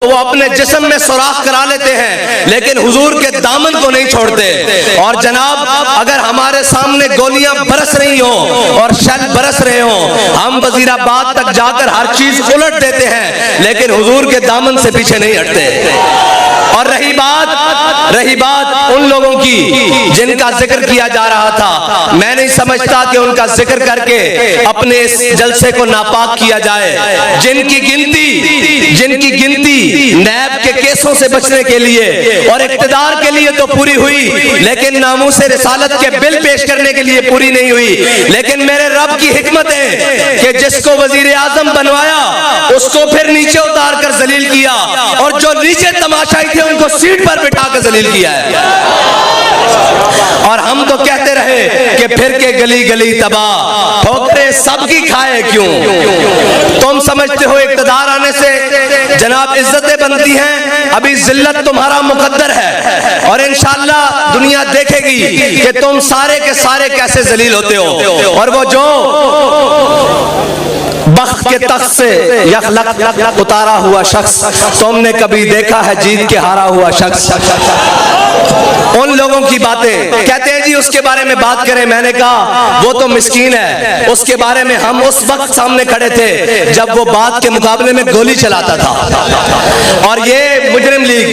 وہ اپنے جسم میں سوراخ کرا لیتے ہیں لیکن حضور کے دامن کو نہیں چھوڑتے. اور جناب اگر ہمارے سامنے گولیاں برس رہی ہوں اور شل برس رہے ہوں ہم وزیر آباد تک جا کر ہر چیز الٹ دیتے ہیں لیکن حضور کے دامن سے پیچھے نہیں ہٹتے. اور رہی بات ان لوگوں کی جن کا ذکر کیا جا رہا تھا، میں نہیں سمجھتا کہ ان کا ذکر کر کے اپنے اس جلسے کو ناپاک کیا جائے. جن کی گنتی نیب کے کیسوں سے بچنے کے لیے اور اقتدار کے لیے تو پوری ہوئی لیکن ناموس رسالت کے بل پیش کرنے کے لیے پوری نہیں ہوئی. لیکن میرے رب کی حکمت ہے کہ جس کو وزیر اعظم بنوایا اس کو پھر نیچے اتار کر ذلیل کیا اور جو نیچے تماشائی تھے ان کو سیٹ پر بٹھا کر ذلیل کیا ہے. اور ہم تو کہتے رہے کہ پھر کے گلی گلی تباہ ٹھوکریں سب کی کھائے کیوں. تم سمجھتے ہو اقتدار آنے سے جناب عزتیں بنتی ہیں، ابھی ذلت تمہارا مقدر ہے اور انشاءاللہ دنیا دیکھے گی کہ تم سارے کے سارے کیسے ذلیل ہوتے ہو. اور وہ جو بخت کے تخت سے یخلق اتارا ہوا شخص تم نے کبھی دیکھا ہے جیت کے ہارا ہوا شخص؟ ان لوگوں کی باتیں کہتے ہیں جی اس کے بارے میں بات کریں. میں نے کہا وہ تو مسکین ہے، اس کے بارے میں ہم اس وقت سامنے کھڑے تھے جب وہ بات کے مقابلے میں گولی چلاتا تھا. اور یہ مجرم لیگ،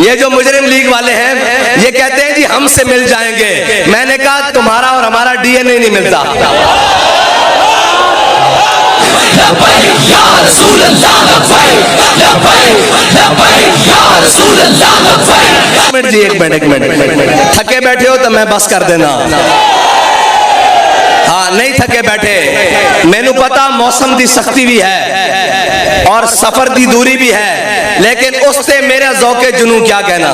یہ جو مجرم لیگ والے ہیں یہ کہتے ہیں جی ہم سے مل جائیں گے. میں نے کہا تمہارا اور ہمارا ڈی این اے نہیں ملتا. ایک منٹ تھکے بیٹھے ہو تو میں بس کر دینا. ہاں نہیں تھکے بیٹھے، میں نے پتا موسم دی سختی بھی ہے اور سفر دی دوری بھی ہے لیکن اس سے میرا ذوق جنوں کیا کہنا.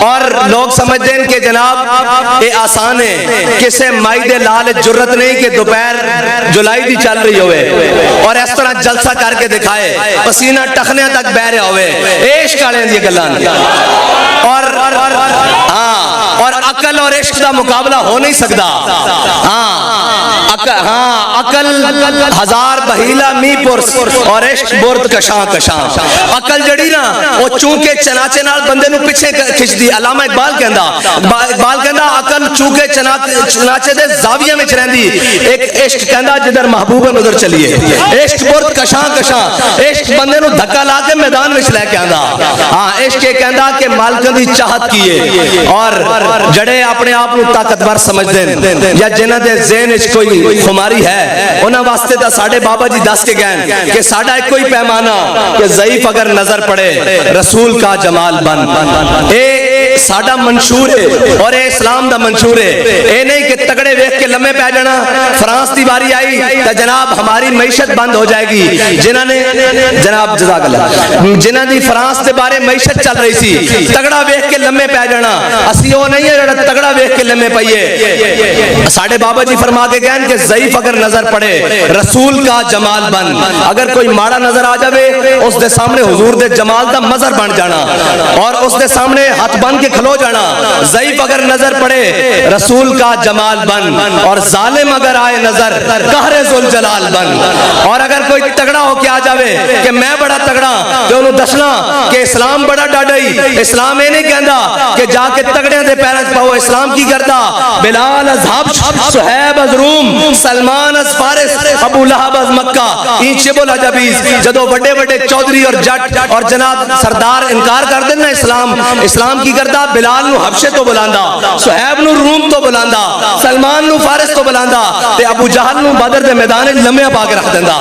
اور لوگ سمجھتے ہیں کہ جناب یہ آسان ہے، کسے مائی دے لال جرت نہیں کہ دوپہر جولائی دی چل رہی ہوئے اور اس طرح جلسہ کر کے دکھائے پسینہ ٹخنے تک بہ رہے ہوئے. عشق والے دی گلاں اور عقل اور عشق کا مقابلہ ہو نہیں سکتا. عقل ہزار بہیلا می پرس اور عشق برد کشاں کشاں. عقل جڑی نا وہ چونکہ چناچے نال بندے نو پیچھے کھچ دی. علامہ اقبال کہندا عقل چونکہ چناچے دے زاویے وچ رہندی، ایک عشق کہندا جدھر محبوب ہے ادھر چلیے. عشق برد کشاں کشاں، عشق بندے نو دھکا لا کے میدان وچ لے کے آندا. عشق یہ کہندا کہ مالکاں دی چاہت کیے. اور جڑے اپنے آپ کو طاقتور سمجھتے ہیں یا جنہاں دے ذہن وچ کوئی خماری ہے انہاں واسطے تا ساڈے بابا جی دس کے گئے کہ ساڈا ایک کوئی پیمانہ کہ ضعیف اگر نظر پڑے رسول کا جمال بن. اے ساڈا منشور ہے اور اے اسلام دا منشور ہے. اے نہیں کہ تگڑے ویکھ کے لمے پے جانا. فرانس دی باری آئی تے جناب ہماری معیشت بند ہو جائے گی. جنہاں نے جناب جزاک اللہ جنہاں دی فرانس دے بارے معیشت چل رہی سی تگڑا ویکھ کے لمے پے جانا. اسی وہ نہیں ہے جڑا تگڑا ویکھ کے لمے پئیے. ساڈے بابا جی فرما کے گئے کہ ضعیف اگر نظر پڑے رسول کا جمال بن. اگر کوئی ماڑا نظر آ جاوے اس دے سامنے حضور دے جمال دا مظہر بن جانا اور اس دے سامنے ہاتھ بن کے کھلو جانا. ضعیف اگر نظر پڑے رسول کا جمال بن اور ظالم اگر آئے نظر قہر ذوالجلال بن. اور اگر کوئی تگڑا ہو کے آ جاوے کہ میں بڑا تگڑا تو انہوں دسنا کہ اسلام بڑا ڈاڈائی. اسلام یہ نہیں کہندا کہ جا کے تگڑے دے پیروں پاؤ. اسلام کی کردا بلال از حبش، صہیب از روم، سلمان از فارس، ابو لہب از مکہ. اینچے بولا جبیز جدو بڑے بڑے چودھری اور جٹ اور جناب سردار انکار کر دینا اسلام کی کردا بلال نو حبشے تو بلاندا، صہیب نو روم تو بلاندا، سلمان نو فارس تو بلاندا تے ابو جہل نو بدر دے میدان لمحے پا کے رکھ دیندا.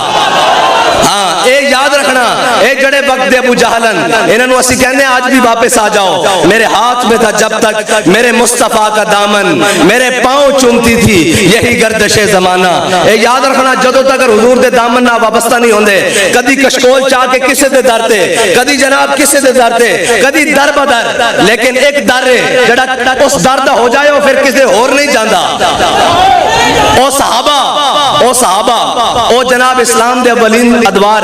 ہاں اے یاد رکھنا اے جڑے وقت دے ابو جہلن انہاں نو اسی کہندے آج بھی واپس آ جاؤ. میرے ہاتھ میں تھا جب تک میرے مصطفیٰ کا دامن، میرے پاؤں چومتی تھی یہی گردش زمانہ. اے یاد رکھنا جدوں تک حضور دے دامن نہ وابستہ نہیں ہوندے کدی کشکول چاہ کے کسے دے در تے کدی جناب کسے دے در تے کدی در بدر لیکن ایک در ہے جڑا اس در دا ہو جائے وہ پھر کسے اور نہیں جاندا. او صحابہ او جناب اسلام دے اولین ادوار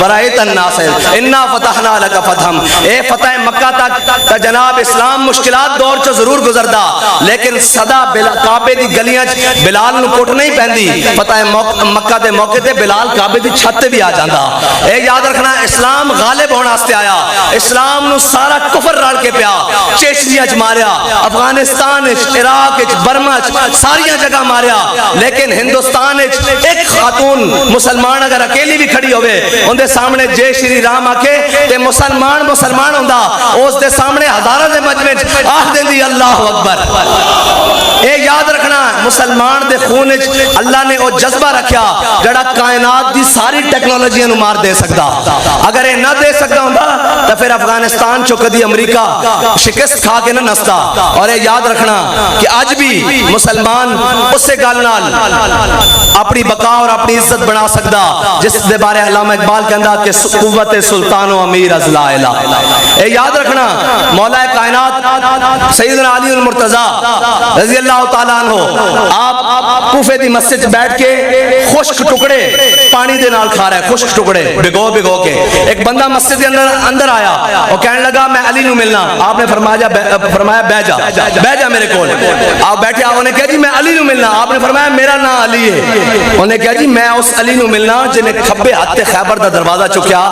ورأیت الناس انا فتحنا لک فتحا. اے فتح مکہ تک جناب اسلام مشکلات دور چ ضرور گزردا لیکن صدا کعبے دی گلیاں بلال نو کوٹ نہیں پیندی. فتح مکہ دے موقع تے بلال کعبے دی چھت تے بھی آ جاندا. اے یاد رکھنا اسلام غالب ہونے واسطے آیا. اسلام نو سارا کفر رل کے پیا. چیچنیا چ ماریا, افغانستان وچ, عراق وچ, برما وچ, ساری جگہ ماریا. لیکن ہندوستان وچ ایک خاتون مسلمان اگر اکیلی بھی کھڑی ہوئے ان دے سامنے جے شری رام آکے تے مسلمان ہوندا, اس دے سامنے ہزاراں دے مجمع وچ آکھ دیندی اللہ اکبر. اے یاد رکھنا مسلمان دے خون وچ اللہ نے وہ جذبہ رکھیا جڑا کائنات دی ساری ٹیکنالوجیاں نو مار دے سکدا. اگر یہ نہ دے سکتا ہوندا تو پھر افغانستان چو کدی امریکہ شکست کھا کے نہ نستا. اور یہ یاد رکھنا کہ آج بھی مسلمان اسے گل نال اپنی بقا اور اپنی عزت بنا سکدا جس دے بارے علامہ اقبال کہندا کہ قوت سلطان و امیر از لا الہ. اے یاد رکھنا مولا کائنات سیدنا علی المرتضی رضی اللہ تعالیٰ عنہ آپ کوفے دی مسجد بیٹھ کے خشک ٹکڑے پانی دے نال کھا رہا ہے, خشک ٹکڑے بھگو بھگو کے. ایک بندہ مسجد کے اندر آیا اور کہنے لگا میں علی نو ملنا. آپ نے فرمایا بہ جا میرے کول. آپ بیٹھے, آپ نے کہا جی میں علی نو ملنا. آپ نے فرمایا میرا نام علی ہے. انہوں نے کہا جی میں اس علی نو ملنا جنہیں کھبے ہاتھ تے خیبر دا دروازہ چکیا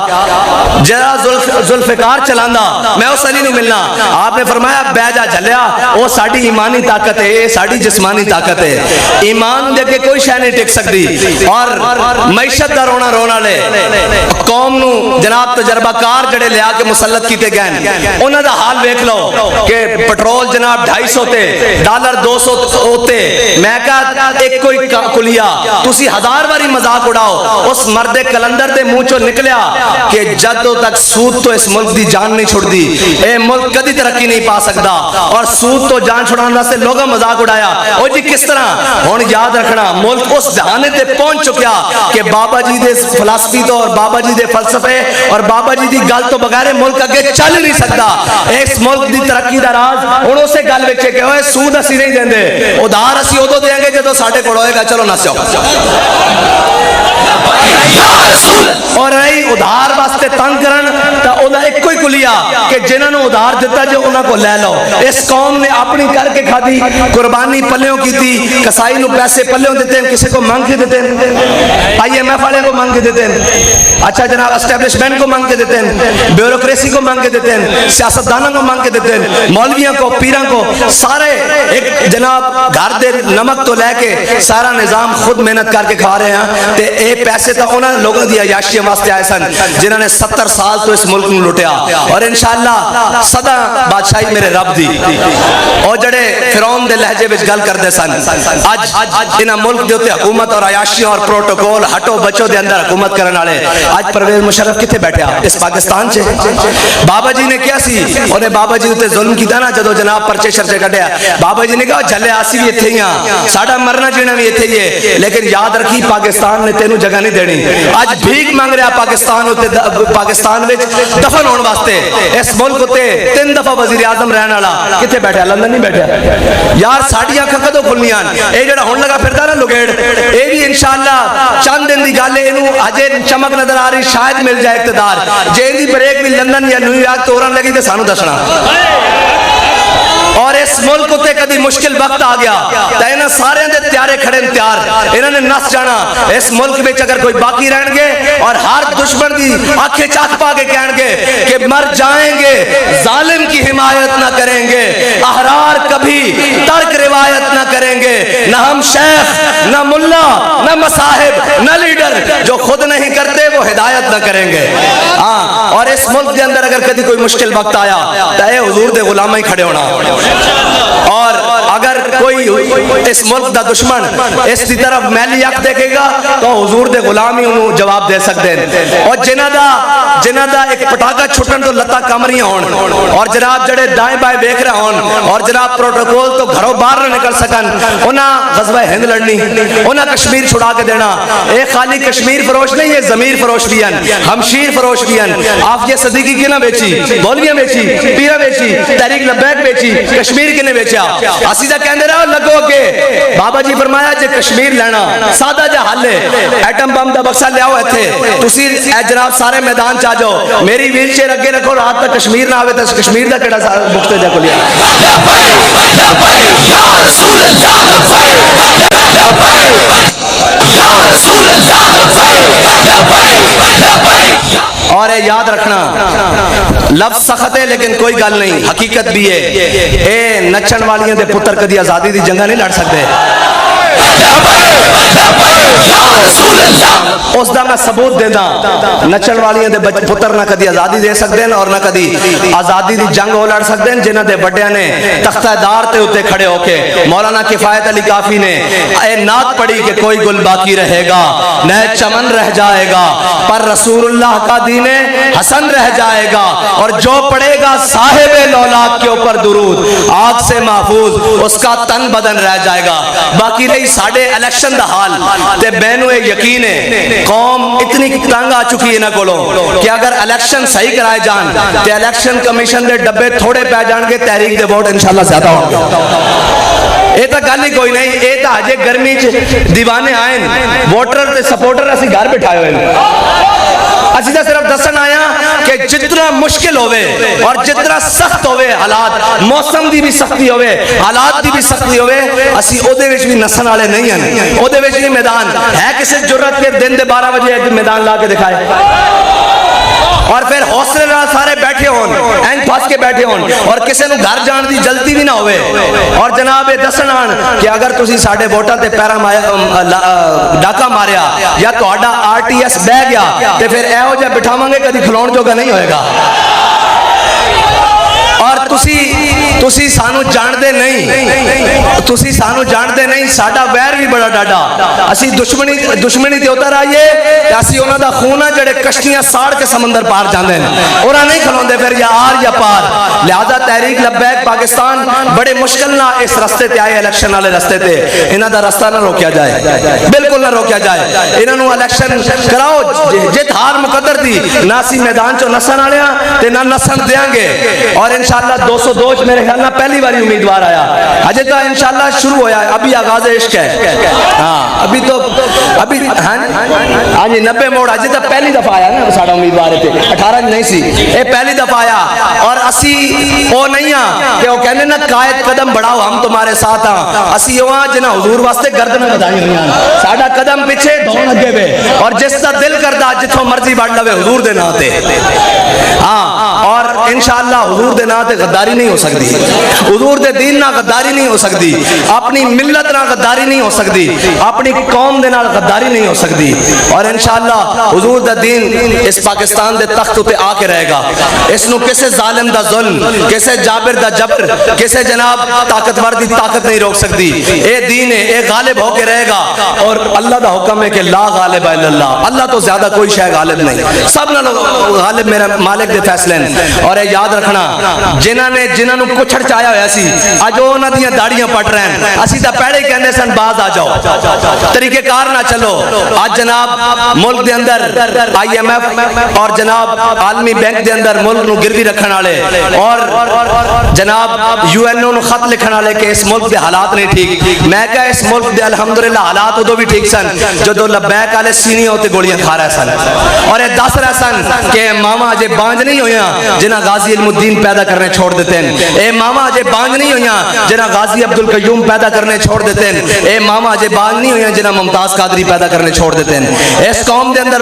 جرا ذوالفقار چلاندا, میں اس علی نو ملنا. آپ نے فرمایا بہ جا جھلیا, وہ ساڈی ایمانی طاقت ہے, ساڈی جسمانی طاقت ہے. ایمان دے کے کوئی شے نہیں ٹک سکتی. اور معیشت دا رونا رونا لے قوم نو جناب تجربہ کار جڑے لیا کے مسلط کیتے گئے انہاں دا حال ویکھ لو کہ پٹرول جناب 250 تے ڈالر 200 ہوتے. میں کہا ایک کوئی کلیا تسی 1000 باری مذاق اڑاؤ, اس مرد کلندر دے منہ چوں نکلیا کہ جدوں تک سود تو اس ملک دی جان نہیں چھڑ دی اے ملک کدی ترقی نہیں پا سکدا. اور سود تو جان چھڑان واسطے لوگوں مذاق اڑایا. او جی کس طرح ہن یاد رکھنا ملک اس دہانے تے پہنچ چکیا کہ بابا جی دے فلسفی تو اور بابا جی دے فلسفے اور بابا جی دی گل تو بغیر ملک اگے چل نہیں سکدا. اس ملک دی ترقی دا راز ہن اسے گل وچ کہ اوے سود اسی نہیں دیندے, ادھار اسی ادو دیں گے جدوں ساڈے کول ہوئے گا. چلو نسو اور رہی ادھار واسطے تنگ کرن تا اودا ایک کوئی کلیا کہ جنہاں نو ادھار دیتا جو انہاں کو لے لو. اس قوم نے اپنی کر کے کھادی, قربانی پلیوں کی تھی, کسائی نو پیسے پلیوں دیتے ہیں, کسی کو مانگ کے دیتے ہیں, IMF والے کو مانگ کے دیتے ہیں, اچھا جناب اسٹیبلشمنٹ کو مانگ کے دیتے ہیں, بیوروکریسی کو مانگ کے دیتے ہیں, سیاستدانوں کو مانگ کے دیتے ہیں, مولویوں کو, پیراں کو, سارے ایک جناب گھر دے نمک تو لے کے سارا نظام خود محنت کر کے کھا رہے ہیں. تے اے پیسے تو انہاں لوگوں دی عیاشیاں واسطے آئے سن جنہاں نے 70 سال تو اس ملک نو لٹیا. اور انشاءاللہ سدا بادشاہی میرے رب دی. اور جڑے فرعون دے لہجے وچ گل کردے سن اج انہاں ملک دے اوتے حکومت اور عیاشیاں اور پروٹوکول ہٹو بچو دے اندر حکومت کرن والے اج پرویز مشرف کتے بیٹھیا اس پاکستان چ. بابا جی نے کیا سی اونے بابا جی تے ظلم کیتا نا جدوں جناب پرچے شرچے کڈیا. بابا جی نے کہا جھلے اسی بھی ایتھے ہی ہاں, ساڈا مرنا جینا بھی ایتھے ہی ہے, لیکن یاد رکھی پاکستان نے تینوں جگہ نہیں دینی. اج بھیک مانگ رہا پاکستان وچ دفن ہون واسطے. اس ملک تے 3 دفعہ وزیر اعظم رہن والا کتے بیٹھا, لندن نہیں بیٹھا. یار ساڈی اکھاں کدوں کھلنیاں؟ اے جڑا ہن لگا پھردا نا لگیڑ اے بھی انشاءاللہ چند دن دی گل ہے, اینو اجے چمک نظر آ رہی, شاید مل جائے اقتدار. جے دی بریک بھی لندن یا نیو یارک تو اورن لگی تے سانو دسنا. اور اس ملک تے کدی مشکل وقت آ گیا تے انہاں سارے دے تیارے کھڑے تیار, انہاں نے نس جانا. اس ملک وچ اگر کوئی باقی رہن گے اور ہر دشمن دی آنکھیں چاک پا کے کہن گے کہ مر جائیں گے, ظالم کی حمایت نہ کریں گے, احرار کبھی ترک روایت نہ کریں گے, نہ ہم شیخ نہ ملا نہ مصاحب نہ لیڈر, جو خود نہیں کرتے وہ ہدایت نہ کریں گے. ہاں, اور اس ملک کے اندر اگر کدی کوئی مشکل وقت آیا تو اے حضور دے غلام ہی کھڑے ہونا. اور اگر کوئی اس ملک دا دشمن اس کی طرف میلی اکھ دیکھے گا تو حضور دے غلام ہی انہوں جواب دے سکتے ہیں. اور جنہ دا ایک پٹاکا چھٹن تو لتا کمریاں ہون, اور جناب جڑے دائیں بائیں دیکھ رہے ہون, اور جناب پروٹوکول تو گھروں باہر نہ نکل سکن, انہاں غزوہ ہند لڑنی, انہاں کشمیر چھڑا کے دینا. اے خالی کشمیر فروش نہیں, یہ ضمیر فروش بھی ہیں, ہمشیر فروش بھی ہیں. عافیہ صدیقی کی نہ بیچی, مولویاں بیچی, پیرہ بیچی, تحریک لبیک بیچی, کشمیر کے نے بیچا. اسی دا کہندے رہو لگو کے بابا جی فرمایا جے کشمیر لینا سادہ جا حل ہے ایٹم بم دا بکسا لیاؤ ایتھے تسی اے جناب سارے میدان چا جاؤ میری ویل چیئر اگے رکھو رات تک کشمیر نہ آوے تو کشمیر دا کیڑا بکسے جا کو لیا اور یاد رکھنا لفظ سخت ہے لیکن کوئی گل نہیں حقیقت بھی ہے اے نچن والیاں دے پتر کدی آزادی دی جنگا نہیں لڑ سکتے اس دا میں ثبوت دینا نچن والیاں دے پتر نہ کدی آزادی دے سکتے ہیں اور نہ کدی آزادی دی جنگ ہو لڑ سکتے ہیں جنہ دے بڑیاں نے تختہ دار تے ہوتے کھڑے ہو کے مولانا کفایت علی کافی نے اے نعت پڑھی کہ کوئی گل باقی رہے گا نہ چمن رہ جائے گا پر رسول اللہ کا دین حسن رہ جائے گا اور جو پڑھے گا صاحب لولاک کے اوپر درود آگ سے محفوظ اس کا تن بدن رہ جائے گا باقی رہی ساڑھے الیکشن دا حال تے بینو یقین ہے قوم اتنی تنگ آ چکی ہے نہ کولو کہ اگر الیکشن صحیح کرائے جان تے الیکشن کمیشن دے ڈبے تھوڑے پہ جان گے تحریک دے ووٹ انشاءاللہ زیادہ ہوں گے اے تا گل ہی کوئی نہیں اے تا ہجے گرمی دیوانے آئیں ووٹر تے سپورٹر اسی گھر بٹھائے ہوئے اسی تا صرف دسن آیا کہ جتنا مشکل ہوئے اور جتنا سخت ہوئے حالات موسم دی بھی سختی ہوئے حالات دی بھی سختی ہوئے اسی او دے وچ بھی نسن والے نہیں ہیں او دے وچ بھی میدان ہے کسی جرت کے دن دے 12 بجے ایک میدان لا کے دکھائے اور پھر حوصلے نال سارے بیٹھے ہون این پھنس کے بیٹھے ہون اور کسی نو گھر جان دی جلدی بھی نہ ہوئے اور جناب دسن آن کہ اگر تسی ساڈے ووٹاں تے پیرا ڈاکا ماریا یا تہاڈا RTS بہ گیا تے پھر ایہو جہا بٹھاواں گے کدی کھلون جوگا نہیں ہوئے گا اور تسی سانو جان دے نہیں ساڈا ویر بھی بڑا ڈاڈا اسی دشمنی تے اتر آئیے کہ اسی انہاں دا خون جڑے کشتیاں ساڑ کے سمندر پار جاندے ہیں انہاں نہیں کھلوندے پھر یا آر یا پار لہذا تحریک لبیک پاکستان بڑے مشکل نہ اس رستے تے آئے الیکشن والے رستے تے انہاں دا رستہ نہ روکیا جائے بالکل نہ روکیا جائے انہاں نو الیکشن کراؤ جت ہار مقدر دی نہ اسی میدان چوں نسن والے تے نہ نسن دیاں گے اور انشاءاللہ 202 میرے خیال میں پہلی باری امیدوار آیا اجے تو انشاءاللہ شروع ہویا ہے ابھی آغاز عشق ہے ہاں ابھی ہاں جی 90 موڑ اجے تو پہلی دفعہ آیا نا ساڈا امیدوار تے 18 نہیں سی اے پہلی دفعہ آیا اور اسی او نہیں ہاں کہ او کہنے نا قائد قدم بڑھاؤ ہم تمہارے ساتھ ہاں اسی او ہاں جنہ حضور واسطے گردن بدائی ہوئی ہیں ساڈا قدم پیچھے دھون اگے وے اور جس دا دل کردا جتھوں مرضی بڑھ لوے حضور دے نام تے ہاں اور انشاءاللہ حضور دے نام تے غداری نہیں ہو سکتی حضور دے دین نہ غداری نہیں ہو سکتی اپنی ملت نہ غداری نہیں ہو سکتی اپنی قوم دے نال غداری نہیں ہو سکتی اور انشاءاللہ حضور دا دین اس پاکستان دے تخت تے آ کے رہے گا اس نو کسے ظالم دا ظلم کسے جابر دا جبر کسے جناب طاقتور دی طاقت نہیں روک سکتی اے دین ہے اے غالب ہو کے رہے گا اور اللہ دا حکم ہے کہ لا غالب الا اللہ اللہ تو زیادہ کوئی شے غالب نہیں سب نال غالب میرا مالک دے فیصلے اور اے یاد رکھنا جنہاں نو کچھڑ چایا ہویا سی اج انہاں دیاں داڑیاں پٹ رہے ہیں اسی تا پہلے ہی کہندے سن باز آ جاؤ طریقہ کار نہ چلو آج جناب ملک دے اندر IMF اور جناب عالمی بینک دے اندر ملک نو گروی رکھن والے اور جناب UN نو خط لکھن والے کہ اس ملک دے حالات نہیں ٹھیک میں کہا اس ملک دے الحمدللہ حالات ادو بھی ٹھیک سن جدو لبیک والے سینیاں تے گولیاں کھا رہے سن اور یہ دس رہے سن کہ ماما اجے بانج نہیں ہویاں جنہ غازی علم الدین پیدا کرنے چھوڑ دیتے ہیں اے ماما اجے بانج نہیں ہویاں جنہ غازی عبدالقیوم پیدا کرنے چھوڑ دیتے ہیں اے ماما اجے بانج نہیں ہویاں جنہ ممتاز قادری پیدا کرنے چھوڑ دیتے ہیں اس قوم دے اندر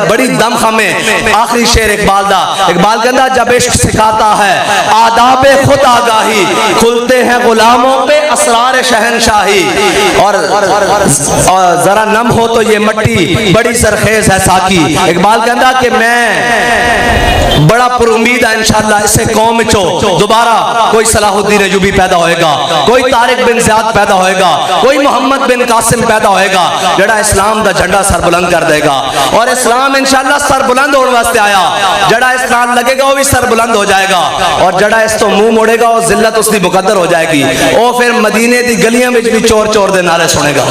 بڑی دم خمے آخری شعر اقبال کہندا جب عشق سکھاتا ہے آداب خود آگاہی کھلتے ہیں غلاموں پہ اسرار شہنشاہی اور ذرا نم ہو تو یہ مٹی بڑی سرخیز ہے ساکی اقبال کہندا کہ میں بڑا پر امید ہے انشاءاللہ اسے قوم چو دوبارہ کوئی صلاح الدین ایوبی پیدا ہوئے گا کوئی طارق بن زیاد پیدا ہوئے گا کوئی محمد بن قاسم پیدا ہوئے گا جڑا اسلام دا جھنڈا سر بلند کر دے گا اور اسلام انشاءاللہ سر بلند ہونے واسطے آیا جڑا اسلام لگے گا وہ بھی سر بلند ہو جائے گا اور جڑا اس تو منہ موڑے گا وہ ذلت اس کی مقدر ہو جائے گی وہ پھر مدینے دی گلیاں وچ بھی چور چور دے نعرے سنے گا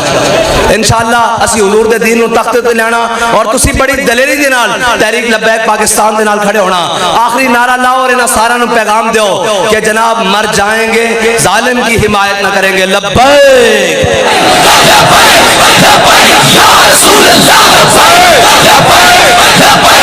انشاءاللہ اسی حضور دے دین نو تختے تے لینا اور تسی بڑی دلیری دے نال تحریک لبیک پاکستان دے نال کھڑے ہونا آخری نعرہ لاؤ اور انہاں سارا نو پیغام دیو کہ جناب مر جائیں گے ظالم کی حمایت نہ کریں گے لبیک لبیک یا رسول اللہ لبیک لبیک